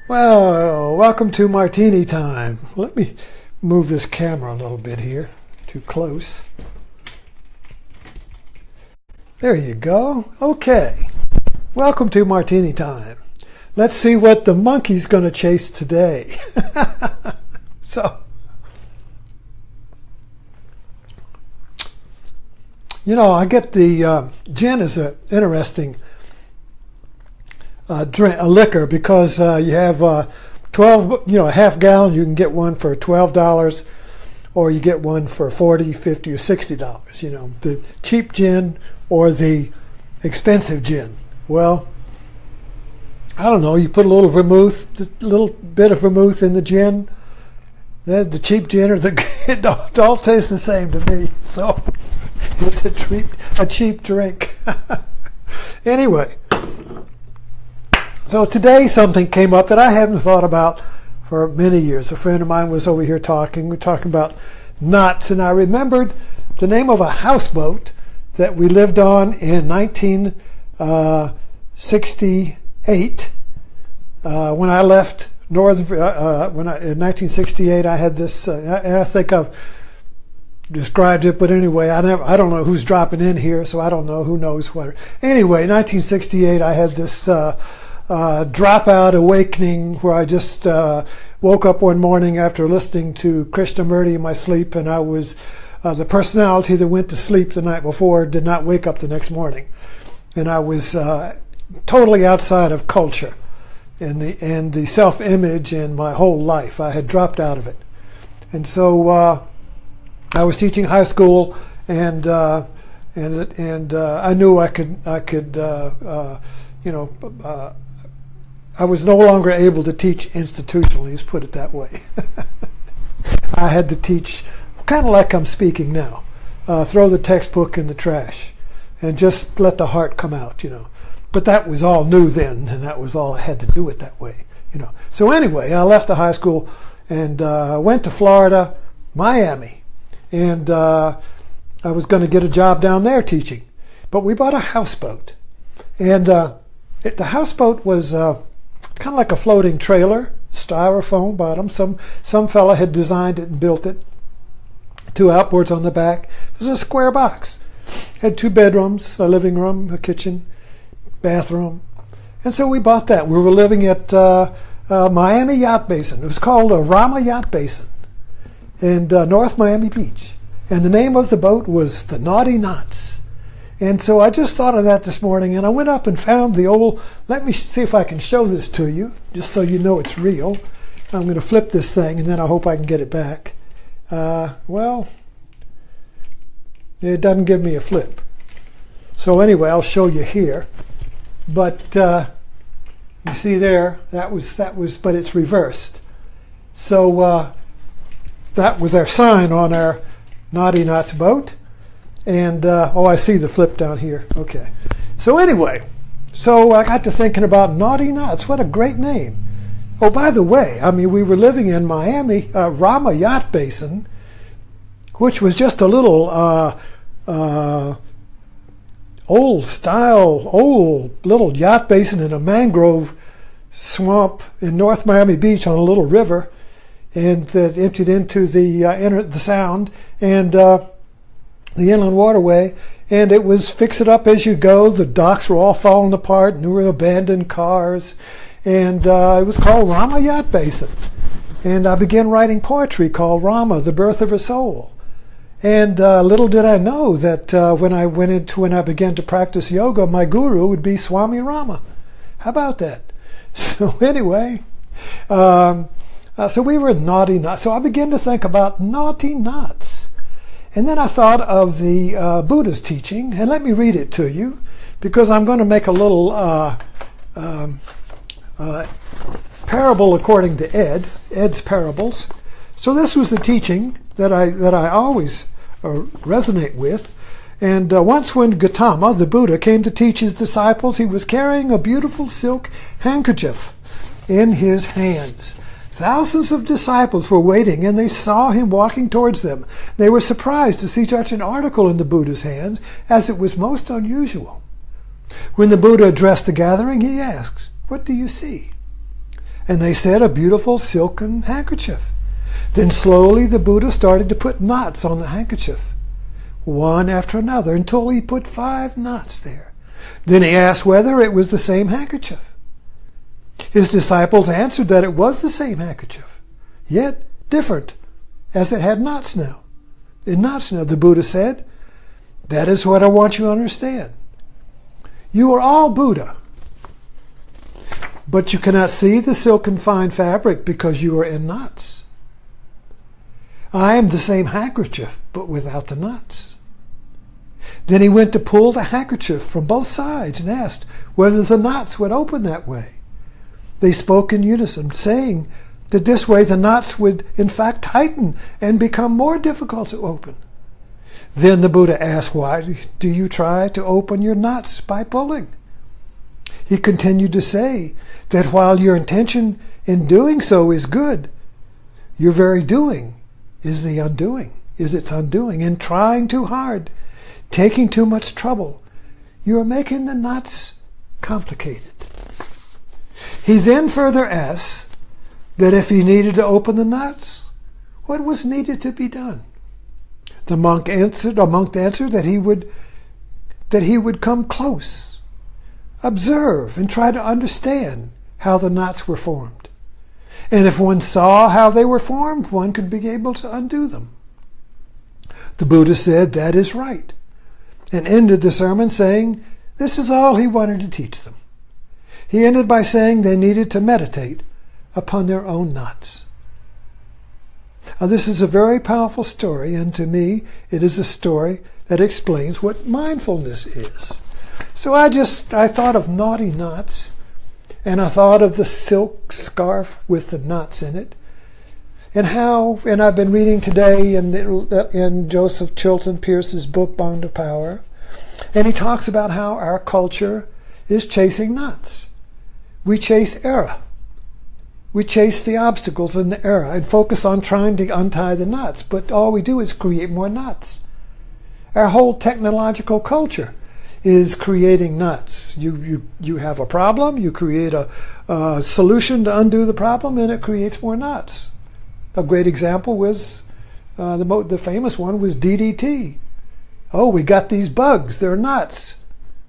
Well, welcome to Martini Time. Let me move this camera a little bit here. Too close. There you go. Okay. Welcome to Martini Time. Let's see what the monkey's going to chase today. I get the gin is an interesting a liquor because you have 12, a half gallon. You can get one for $12, or you get one for $40, $50, or $60. The cheap gin or the expensive gin. Well, I don't know. You put a little bit of vermouth in the gin. The cheap gin or it all tastes the same to me. So it's a cheap drink. Anyway. So today something came up that I hadn't thought about for many years. A friend of mine was over here talking. We're talking about knots, and I remembered the name of a houseboat that we lived on in 1968. When I left in 1968, I had this, and I think I've described it, but anyway, I don't know who's dropping in here, so I don't know who knows what. Anyway, 1968, I had this dropout awakening where I just woke up one morning after listening to Krishnamurti in my sleep, and I was the personality that went to sleep the night before did not wake up the next morning, and I was totally outside of culture and the self-image in my whole life. I had dropped out of it, and so I was teaching high school, and I knew I could. I was no longer able to teach institutionally, let's put it that way. I had to teach kind of like I'm speaking now. Throw the textbook in the trash and just let the heart come out, But that was all new then, and that was all I had to do it that way, So anyway, I left the high school and went to Florida, Miami, and I was going to get a job down there teaching. But we bought a houseboat, and the houseboat was kind of like a floating trailer, styrofoam bottom. Some fella had designed it and built it. 2 outboards on the back. It was a square box. Had 2 bedrooms, a living room, a kitchen, bathroom. And so we bought that. We were living at Miami Yacht Basin. It was called Rama Yacht Basin in North Miami Beach. And the name of the boat was the Naughty Knots. And so I just thought of that this morning, and I went up and found the old, let me see if I can show this to you, just so you know it's real. I'm going to flip this thing, and then I hope I can get it back. Well, it doesn't give me a flip. So anyway, I'll show you here. But you see there, that was, but it's reversed. So that was our sign on our Naughty Knots boat. And, I see the flip down here. Okay. So anyway, I got to thinking about Naughty Knots. What a great name. Oh, by the way, we were living in Miami, Rama Yacht Basin, which was just a little old little yacht basin in a mangrove swamp in North Miami Beach on a little river, and that emptied into the Sound, and the inland waterway, and it was fix it up as you go. The docks were all falling apart, and there were abandoned cars, and it was called Rama Yacht Basin. And I began writing poetry called Rama, the Birth of a Soul. And little did I know that when I began to practice yoga, my guru would be Swami Rama. How about that? So anyway, so we were Naughty Knots. So I began to think about Naughty Knots. And then I thought of the Buddha's teaching, and let me read it to you, because I'm going to make a little parable according to Ed's parables. So this was the teaching that I always resonate with. And once when Gautama, the Buddha, came to teach his disciples, he was carrying a beautiful silk handkerchief in his hands. Thousands of disciples were waiting, and they saw him walking towards them. They were surprised to see such an article in the Buddha's hands, as it was most unusual. When the Buddha addressed the gathering, he asked, "What do you see?" and they said a beautiful silken handkerchief. Then slowly the Buddha started to put knots on the handkerchief, one after another, until he put 5 knots there. Then he asked whether it was the same handkerchief. His disciples answered that it was the same handkerchief, yet different, as it had knots now. In knots now, the Buddha said, "That is what I want you to understand. You are all Buddha, but you cannot see the silken fine fabric because you are in knots. I am the same handkerchief, but without the knots." Then he went to pull the handkerchief from both sides and asked whether the knots would open that way. They spoke in unison, saying that this way the knots would in fact tighten and become more difficult to open. Then the Buddha asked, "Why do you try to open your knots by pulling?" He continued to say that while your intention in doing so is good, your very doing is its undoing. In trying too hard, taking too much trouble, you are making the knots complicated. He then further asked that if he needed to open the knots, what was needed to be done? The monk answered that he would come close, observe, and try to understand how the knots were formed. And if one saw how they were formed, one could be able to undo them. The Buddha said that is right, and ended the sermon saying this is all he wanted to teach them. He ended by saying they needed to meditate upon their own knots. Now, this is a very powerful story, and to me, it is a story that explains what mindfulness is. So I thought of naughty knots, and I thought of the silk scarf with the knots in it, and I've been reading today in Joseph Chilton Pearce's book, Bond of Power, and he talks about how our culture is chasing knots. We chase error. We chase the obstacles in the error and focus on trying to untie the knots, but all we do is create more knots. Our whole technological culture is creating knots. You have a problem, you create a solution to undo the problem, and it creates more knots. A great example was, the famous one was DDT. Oh, we got these bugs, they're knots.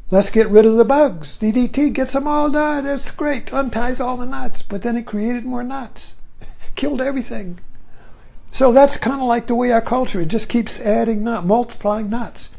Let's get rid of the bugs. DDT gets them all done. It's great. Unties all the knots. But then it created more knots. Killed everything. So that's kind of like the way our culture, it just keeps adding multiplying knots.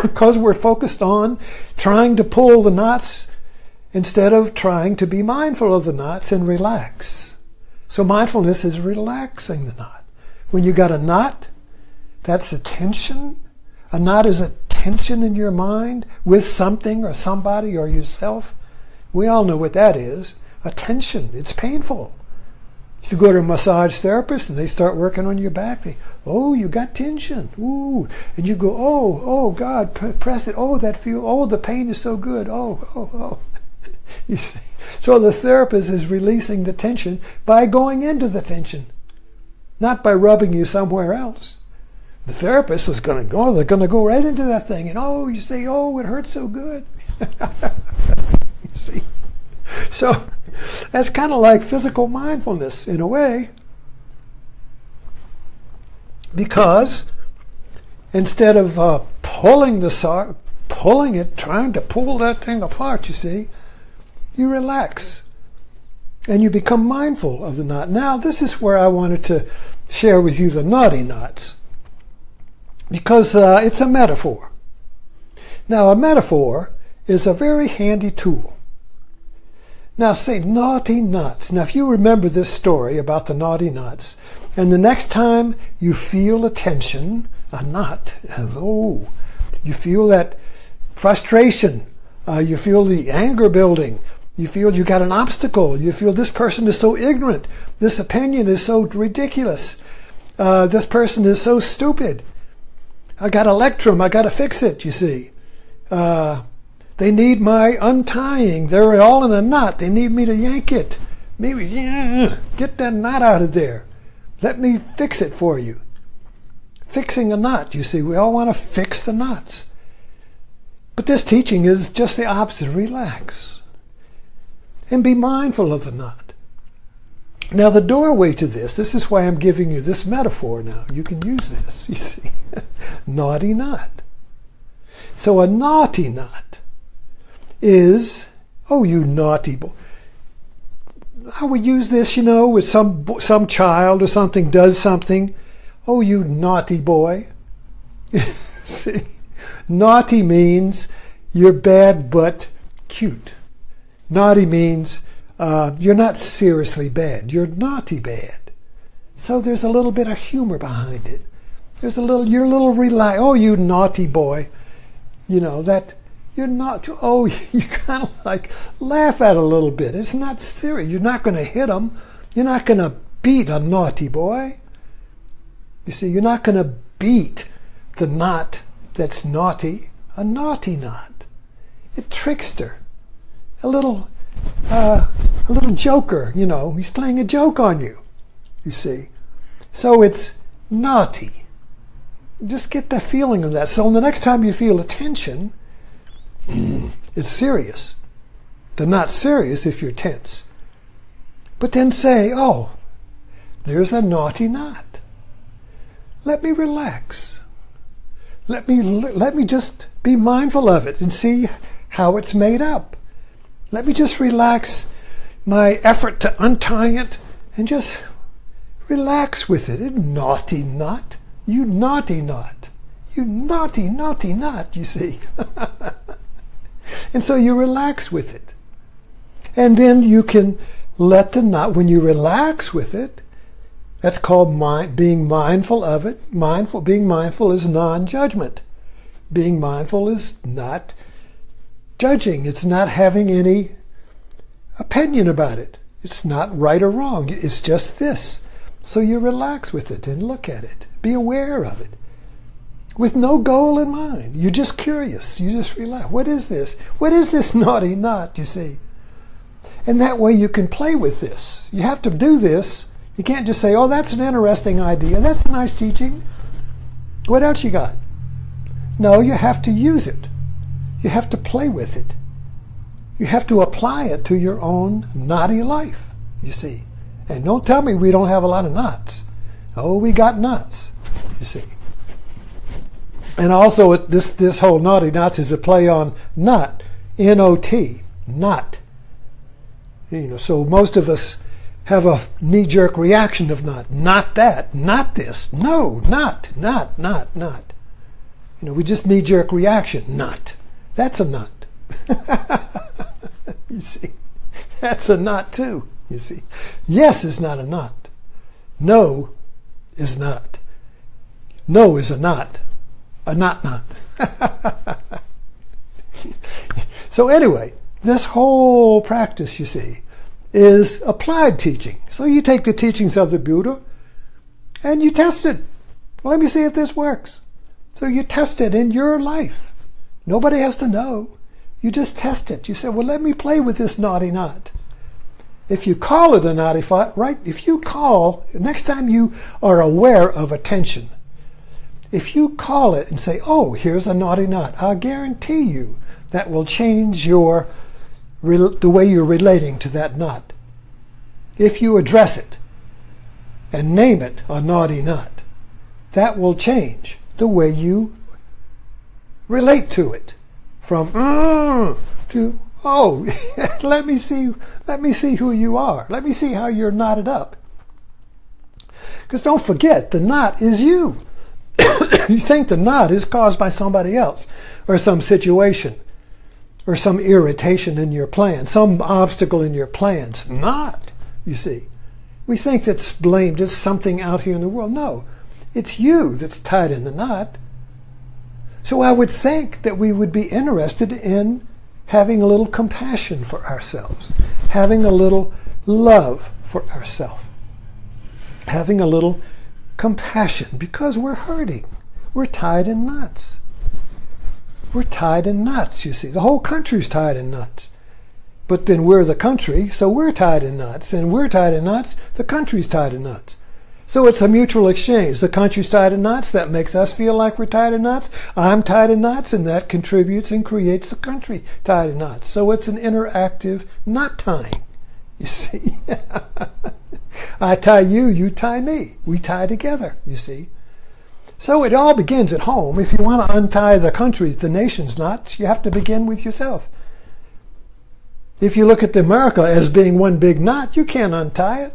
Because we're focused on trying to pull the knots instead of trying to be mindful of the knots and relax. So mindfulness is relaxing the knot. When you got a knot, that's a tension. A knot is a tension in your mind with something or somebody or yourself. We all know what that is. A tension. It's painful. If you go to a massage therapist and they start working on your back, you got tension. Ooh. And you go, oh God, press it. Oh, the pain is so good. Oh. You see? So the therapist is releasing the tension by going into the tension, not by rubbing you somewhere else. The therapist was they're going to go right into that thing. And you say, it hurts so good. You see? So that's kind of like physical mindfulness in a way. Because instead of pulling it, trying to pull that thing apart, you see, you relax. And you become mindful of the knot. Now, this is where I wanted to share with you the naughty knots. Because it's a metaphor. Now, a metaphor is a very handy tool. Now, say naughty knots. Now, if you remember this story about the naughty knots, and the next time you feel a tension, a knot, you feel that frustration, you feel the anger building, you feel you got an obstacle, you feel this person is so ignorant, this opinion is so ridiculous, this person is so stupid. I got electrum, I got to fix it, you see. They need my untying. They're all in a knot. They need me to yank it. Maybe, get that knot out of there. Let me fix it for you. Fixing a knot, you see. We all want to fix the knots. But this teaching is just the opposite. Relax. and be mindful of the knot. Now the doorway to this is why I'm giving you this metaphor now. You can use this, you see. Naughty knot. So a naughty knot is, oh, you naughty boy. How we use this, with some child or something does something. Oh, you naughty boy. See? Naughty means you're bad but cute. Naughty means you're not seriously bad. You're naughty bad. So there's a little bit of humor behind it. You're a little relaxed. Oh, you naughty boy. That you're not, oh, you kind of like laugh at it a little bit. It's not serious. You're not going to hit him. You're not going to beat a naughty boy. You see, you're not going to beat the knot that's naughty. A naughty knot. A trickster. A little joker, he's playing a joke on you, you see. So it's naughty. Just get the feeling of that. So the next time you feel a tension, it's serious. They're not serious if you're tense. But then say, oh, there's a naughty knot. Let me relax. Let me just be mindful of it and see how it's made up. Let me just relax my effort to untie it and just relax with it. Naughty knot. You naughty knot. You naughty, naughty knot, you see. And so you relax with it. And then you can let the knot, when you relax with it, that's called being mindful of it. Being mindful is non-judgment. Being mindful is not judging. It's not having any opinion about it. It's not right or wrong. It's just this. So you relax with it and look at it. Be aware of it. With no goal in mind. You're just curious. You just relax. What is this? What is this naughty knot, you see? And that way you can play with this. You have to do this. You can't just say, oh, that's an interesting idea. That's a nice teaching. What else you got? No, you have to use it. You have to play with it. You have to apply it to your own knotty life, you see. And don't tell me we don't have a lot of knots. Oh, we got knots, you see. And also this whole naughty knots is a play on not, N-O-T, not. So most of us have a knee-jerk reaction of not that, not this, no, not. We just knee-jerk reaction, not. That's a knot. You see, that's a knot too, you see. Yes is not a knot. No is not. No is a knot. A knot. So anyway, this whole practice, you see, is applied teaching. So you take the teachings of the Buddha and you test it. Well, let me see if this works. So you test it in your life. Nobody has to know. You just test it. You say, well, let me play with this naughty knot. If you call it a naughty knot, right? If you call, next time you are aware of a tension, if you call it and say, oh, here's a naughty knot, I'll guarantee you that will change the way you're relating to that knot. If you address it and name it a naughty knot, that will change the way you relate to it. From to, oh, let me see who you are. Let me see how you're knotted up. Because don't forget, the knot is you. You think the knot is caused by somebody else or some situation or some irritation in your plan, some obstacle in your plans. Not, you see. We think that's blamed. It's something out here in the world. No, it's you that's tied in the knot. So I would think that we would be interested in having a little compassion for ourselves, having a little love for ourselves, having a little compassion because we're hurting. We're tied in knots. We're tied in knots, you see. The whole country's tied in knots. But then we're the country, so we're tied in knots. And we're tied in knots, the country's tied in knots. So it's a mutual exchange. The country's tied in knots. That makes us feel like we're tied in knots. I'm tied in knots, and that contributes and creates the country tied in knots. So it's an interactive knot tying, you see. I tie you, you tie me. We tie together, you see. So it all begins at home. If you want to untie the country's, the nation's knots, you have to begin with yourself. If you look at America as being one big knot, you can't untie it.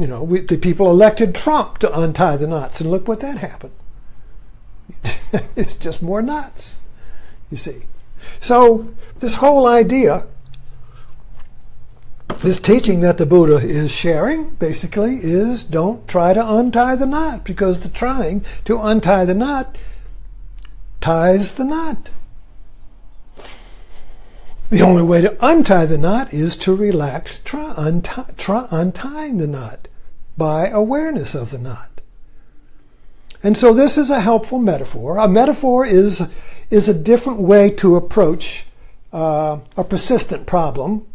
You know, the people elected Trump to untie the knots, and look what that happened. It's just more knots, you see. So this whole idea, this teaching that the Buddha is sharing, basically, is don't try to untie the knot, because the trying to untie the knot ties the knot. The only way to untie the knot is to relax, untying the knot by awareness of the knot. And so this is a helpful metaphor. A metaphor is a different way to approach a persistent problem,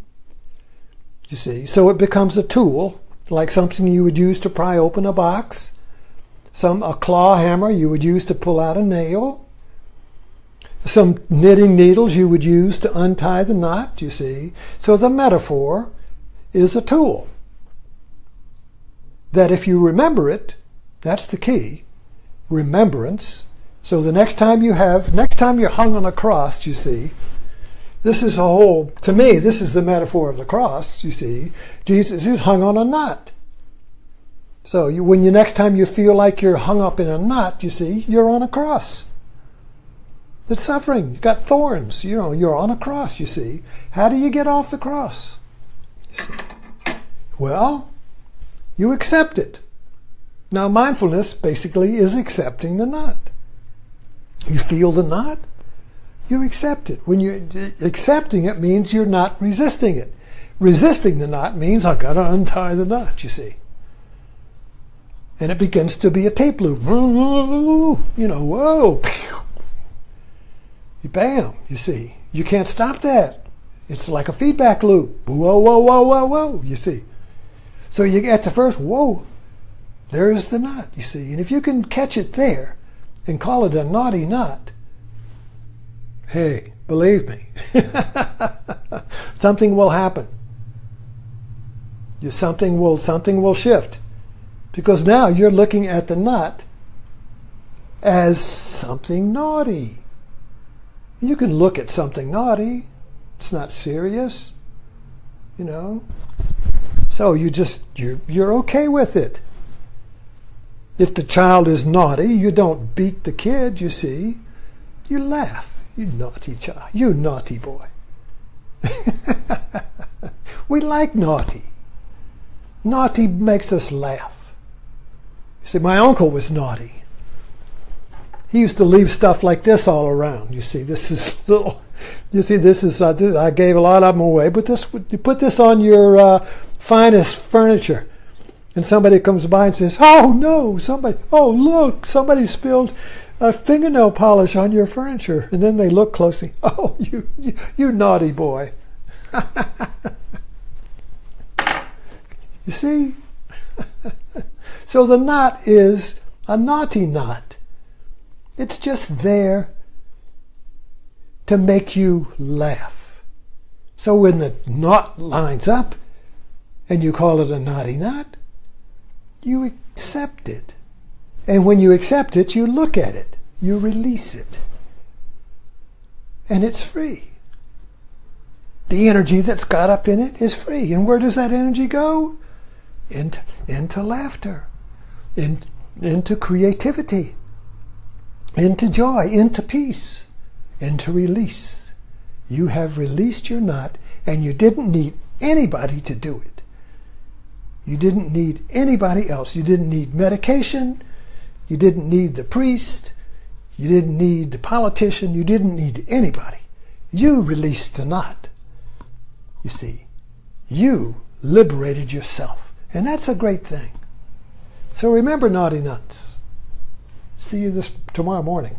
you see. So it becomes a tool, like something you would use to pry open a box, a claw hammer you would use to pull out a nail, some knitting needles you would use to untie the knot, you see. So the metaphor is a tool that if you remember it, that's the key, remembrance. So the next time you're hung on a cross, you see, to me, this is the metaphor of the cross, you see. Jesus is hung on a knot. So next time you feel like you're hung up in a knot, you see, you're on a cross. That's suffering. You've got thorns. You're on a cross, you see. How do you get off the cross? You see? Well, you accept it. Now, mindfulness basically is accepting the knot. You feel the knot, you accept it. When you're accepting it means you're not resisting it. Resisting the knot means I've got to untie the knot, you see. And it begins to be a tape loop. Whoa. Bam, you see. You can't stop that. It's like a feedback loop. Whoa, whoa, whoa, whoa, whoa, you see. So you get to first, whoa, there's the knot, you see. And if you can catch it there and call it a naughty knot, hey, believe me, something will happen. Something will shift. Because now you're looking at the knot as something naughty. You can look at something naughty. It's not serious, So you're okay with it. If the child is naughty, you don't beat the kid, you see. You laugh. You naughty child. You naughty boy. We like naughty. Naughty makes us laugh. You see, my uncle was naughty. He used to leave stuff like this all around. You see, I gave a lot of them away, but you put this on your finest furniture, and somebody comes by and says, oh no, look, somebody spilled fingernail polish on your furniture. And then they look closely. Oh, you naughty boy. You see? So the knot is a naughty knot. It's just there to make you laugh. So when the knot lines up and you call it a naughty knot, you accept it. And when you accept it, you look at it. You release it. And it's free. The energy that's got up in it is free. And where does that energy go? Into laughter. Into creativity. Into joy. Into peace. Into release. You have released your knot, and you didn't need anybody to do it. You didn't need anybody else. You didn't need medication. You didn't need the priest. You didn't need the politician. You didn't need anybody. You released the knot. You see, you liberated yourself. And that's a great thing. So remember naughty nuts. See you tomorrow morning.